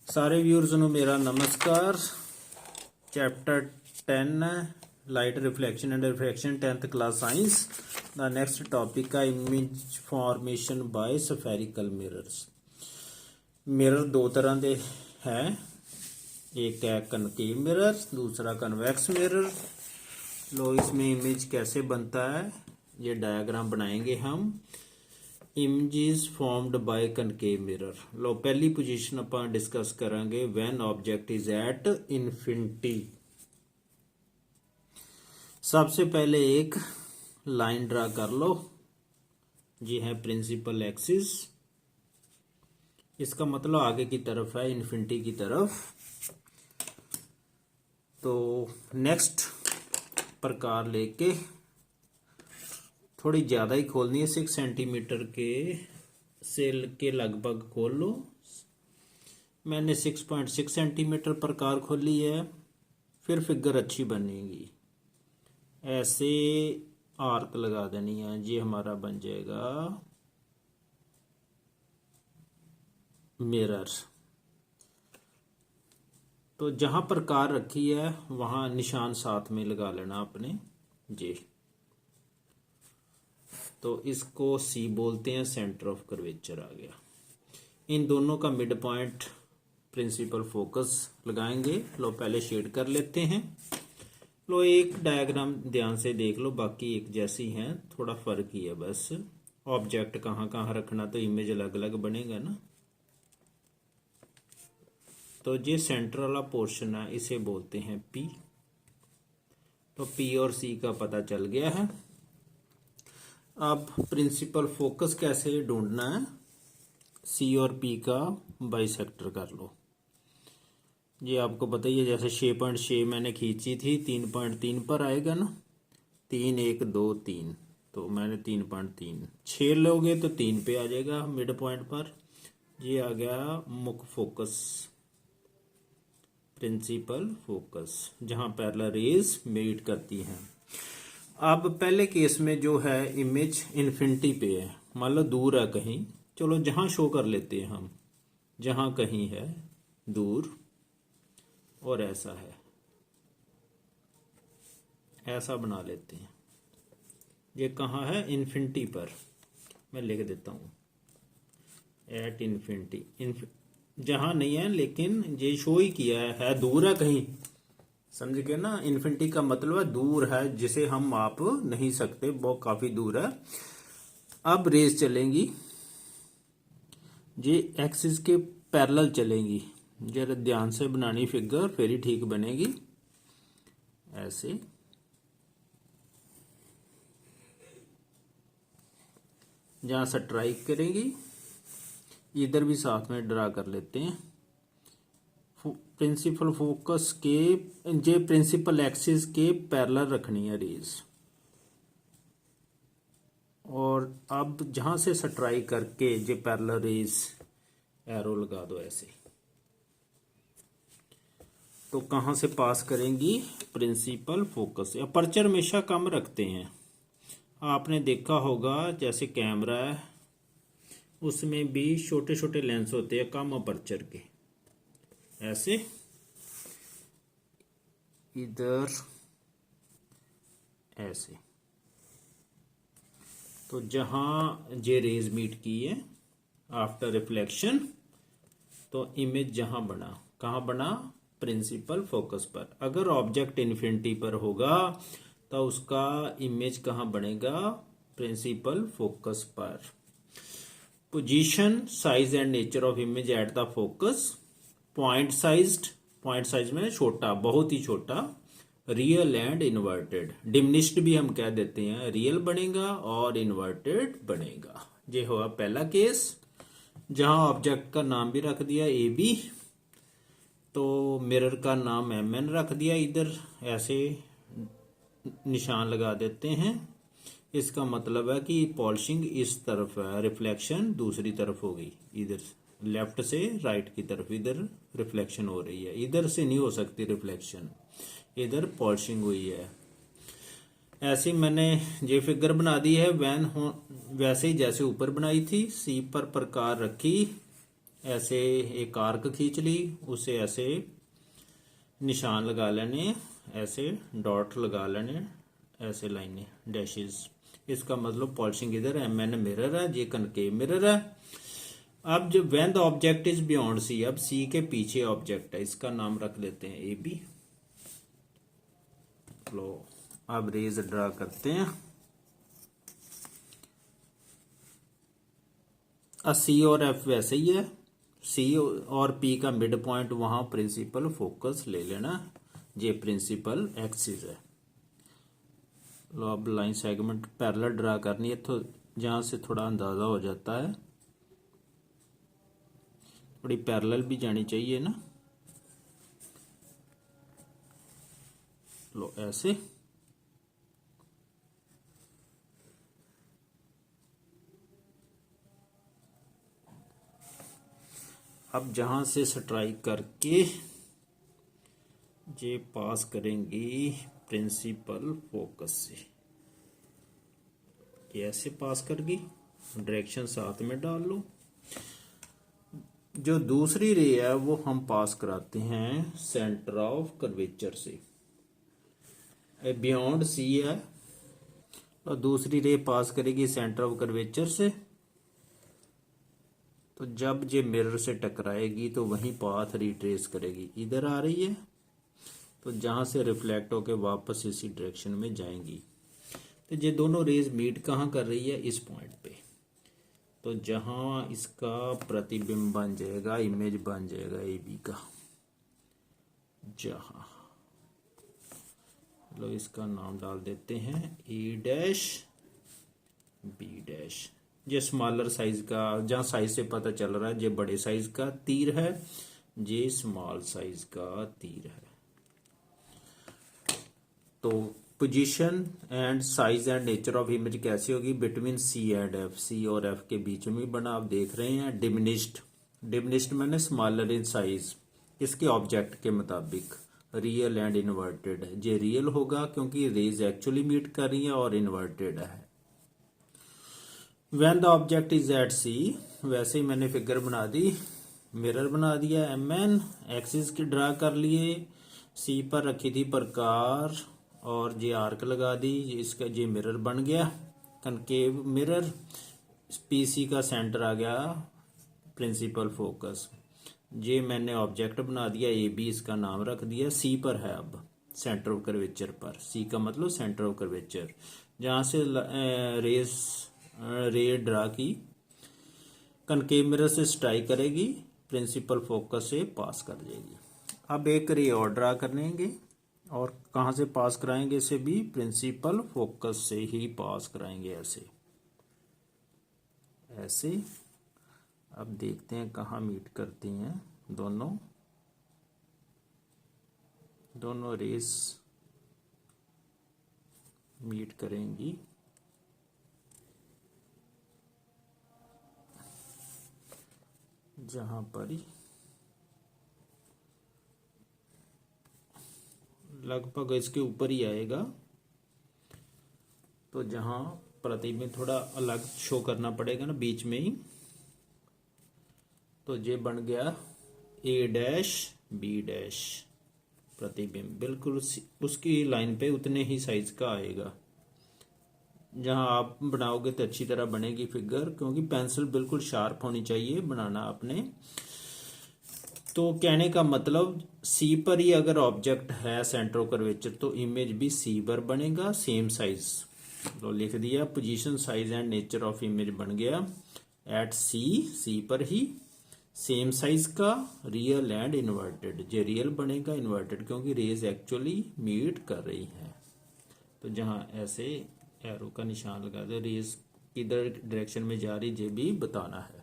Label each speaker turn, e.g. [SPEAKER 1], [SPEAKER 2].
[SPEAKER 1] ਸਾਰੇ ਵਿਊਅਰਸ ਨੂੰ ਮੇਰਾ ਨਮਸਕਾਰ। Chapter 10 light reflection and refraction 10th class science ਦਾ ਨੈਕਸਟ ਟੌਪਿਕ ਹੈ image formation by spherical mirrors. Mirror दो तरह के है, एक है कनकेव मिरर, दूसरा कन्वेक्स मिरर। लो इसमें इमेज कैसे बनता है ये डायग्राम बनाएंगे हम। Images formed by concave mirror. लो पहली पोजीशन ਆਪਾਂ डिस्कस करांगे when object is at infinity. सबसे पहले एक लाइन ड्रा कर लो, ये है प्रिंसिपल एक्सिस, इसका मतलब आगे की तरफ है, इन्फिनिटी की तरफ। तो नेक्स्ट प्रकार लेके थोड़ी ज़्यादा ही खोलनी है, 6 सेंटीमीटर के सेल के लगभग खोल लो। मैंने 6.6 सेंटीमीटर प्रकार खोली है। फिर फिगर अच्छी बनेगी, ऐसे आर्क लगा देनी है, ये हमारा बन जाएगा मिरर। तो जहां प्रकार रखी है वहां निशान साथ में लगा लेना अपने जी। तो इसको सी बोलते हैं, सेंटर ऑफ कर्वेचर आ गया। इन दोनों का मिड पॉइंट प्रिंसिपल फोकस लगाएंगे। लो पहले शेड कर लेते हैं। लो एक डायग्राम ध्यान से देख लो, बाकी एक जैसी हैं, थोड़ा फर्क ही है बस। ऑब्जेक्ट कहाँ कहाँ रखना तो इमेज अलग अलग बनेगा ना। तो ये सेंटर वाला पोर्शन है, इसे बोलते हैं पी। तो पी और सी का पता चल गया है। अब प्रिंसिपल फोकस कैसे ढूंढना है, सी और पी का बाइसेक्टर कर लो। ये आपको बताइए, जैसे 6.6 मैंने खींची थी, 3.3 पर आएगा ना, 3 1 2 3, तो मैंने 3.3 6 लोगे तो 3 पे आ जाएगा मिड पॉइंट पर। ये आ गया मुख्य फोकस, प्रिंसिपल फोकस, जहां पैरेलल रेज मीट करती हैं। अब पहले केस में जो है इमेज इन्फिनिटी पे है, मान लो दूर है कहीं, चलो जहां शो कर लेते हैं हम, जहां कहीं है दूर और ऐसा है, ऐसा बना लेते हैं। ये कहाँ है, इन्फिनिटी पर। मैं लिख देता हूं एट इन्फिनिटी, जहां नहीं है लेकिन ये शो ही किया है दूर है कहीं, समझ गए ना। इन्फिनिटी का मतलब है दूर है, जिसे हम माप नहीं सकते, वो काफी दूर है। अब रेज चलेंगी, ये एक्सिस के पैरेलल चलेंगी। जरा ध्यान से बनानी फिगर, फिर ही ठीक बनेगी। ऐसे जहां स्ट्राइक करेंगी, इधर भी साथ में ड्रा कर लेते हैं। प्रिंसिपल फोकस के जे प्रिंसिपल एक्सिस के पैरेलल रखनी है रेज। और अब जहां से स्ट्राइक करके जे पैरेलल रेज एरो लगा दो ऐसे। तो कहां से पास करेंगी, प्रिंसिपल फोकस। अपर्चर हमेशा कम रखते हैं, आपने देखा होगा जैसे कैमरा है उसमें भी छोटे छोटे लेंस होते हैं कम अपर्चर के, ऐसे इधर ऐसे। तो जहां जे रेज मीट की है आफ्टर रिफ्लेक्शन, तो इमेज जहां बना, कहां बना, प्रिंसिपल फोकस पर। अगर ऑब्जेक्ट इन्फिनिटी पर होगा तो उसका इमेज कहां बनेगा, प्रिंसिपल फोकस पर। Position, size and nature of image at the focus. Point size में छोटा, बहुत ही छोटा। रियल एंड इन्वर्टेड, डिमिनिश्ड भी हम कह देते हैं, रियल बनेगा और इन्वर्टेड बनेगा। ये हुआ पहला केस, जहां ऑब्जेक्ट का नाम भी रख दिया ए बी, तो मिरर का नाम MN रख दिया, इधर ऐसे निशान लगा देते हैं। इसका मतलब है कि पॉलिशिंग इस तरफ है, रिफ्लेक्शन दूसरी तरफ होगी, इधर लेफ्ट से राइट की तरफ, इधर रिफ्लेक्शन हो रही है, इधर से नहीं हो सकती रिफ्लेक्शन, इधर पॉलिशिंग हुई है। ऐसे मैंने ये फिगर बना दी है वैसे ही जैसे ऊपर बनाई थी। सी पर प्रकार रखी, ऐसे एक आर्क खींच ली, उसे ऐसे निशान लगा लेने, ऐसे डॉट लगा लेने, ऐसे लाइनें डैशेस। इसका मतलब पॉलिशिंग इधर है, MN मिरर है, ये कनकेव मिरर है। अब जब when the object is beyond C, अब सी के पीछे ऑब्जेक्ट है, इसका नाम रख देते हैं AB। लो अब रेज ड्रा करते हैं। C और F वैसे ही है, C और P का मिड पॉइंट वहां प्रिंसिपल फोकस ले लेना, ये प्रिंसिपल एक्सिस है। लो अब लाइन सेगमेंट पैरेलल ड्रा करनी है, तो जहां से थोड़ा अंदाजा हो जाता है, थोड़ी पैरेलल भी जानी चाहिए ना। लो ऐसे, अब जहां से स्ट्राइक करके ये पास करेंगी प्रिंसिपल फोकस से, ये ऐसे पास करगी, डायरेक्शन साथ में डाल लो। जो दूसरी रे है वो हम पास कराते हैं सेंटर ऑफ कर्वेचर से, बियॉन्ड सी है, और दूसरी रे पास करेगी सेंटर ऑफ कर्वेचर से। तो जब ये मिरर से टकराएगी तो वहीं पाथ रिट्रेस करेगी, इधर आ रही है, तो जहां से रिफ्लेक्ट होकर वापस इसी डायरेक्शन में जाएंगी। तो ये दोनों रेज मीट कहाँ कर रही है, इस पॉइंट पे। तो जहां इसका प्रतिबिंब बन जाएगा, इमेज बन जाएगा AB का, जहां लो इसका नाम डाल देते हैं A' B'। ये स्मॉलर साइज का, जहां साइज से पता चल रहा है ये बड़े साइज का तीर है, ये स्मॉल साइज का तीर है। तो position and size and nature of image कैसी होगी, between C and F, C और F के बीच में बना, आप देख रहे हैं। डिमिनिश्ड मैंने स्मॉलर इन साइज, इसके ऑब्जेक्ट के मुताबिक। रियल एंड इन्वर्टेड, ये रियल होगा क्योंकि रेज एक्चुअली मीट कर रही है, और इन्वर्टेड है। When the object is at C, वैसे ही मैंने फिगर बना दी, मिरर बना दिया, MN एक्सिस की ड्रा कर लिए, C पर रखी थी प्रकार और ये आर्क लगा दी, इसका ये मिरर बन गया कनकेव मिरर। PC का सेंटर आ गया प्रिंसिपल फोकस। ये मैंने ऑब्जेक्ट बना दिया AB, इसका नाम रख दिया, C पर है अब सेंटर ऑफ कर्वेचर पर, C का मतलब सेंटर ऑफ कर्वेचर, जहां से रे ड्रा की, कनकेव मिरर से स्ट्राइक करेगी, प्रिंसिपल फोकस से पास कर देगी। अब एक रे और ड्रा करेंगे, और कहाँ से पास कराएंगे इसे भी, प्रिंसिपल फोकस से ही पास कराएंगे, ऐसे ऐसे। अब देखते हैं कहाँ मीट करती हैं दोनों रेस मीट करेंगी। जहां पर लगभग इसके ऊपर ही आएगा, तो जहां प्रतिबिंब थोड़ा अलग शो करना पड़ेगा ना बीच में ही, तो ये बन गया A' B'। प्रतिबिंब बिल्कुल उसकी लाइन पे उतने ही साइज का आएगा। जहां आप बनाओगे तो अच्छी तरह बनेगी फिगर, क्योंकि पेंसिल बिल्कुल शार्प होनी चाहिए बनाना आपने। तो कहने का मतलब C पर ही अगर ऑब्जेक्ट है सेंटर ऑफ कर्वेचर, तो इमेज भी C पर बनेगा, सेम साइज। तो लिख दिया position size and nature of image बन गया एट C पर ही, सेम साइज का, रियल एंड इन्वर्टेड। ये रियल बनेगा, इन्वर्टेड क्योंकि रेज एक्चुअली मीट कर रही है। तो जहां ऐसे एरो का निशान लगा दे, रेज किधर डायरेक्शन में जा रही ये भी बताना है।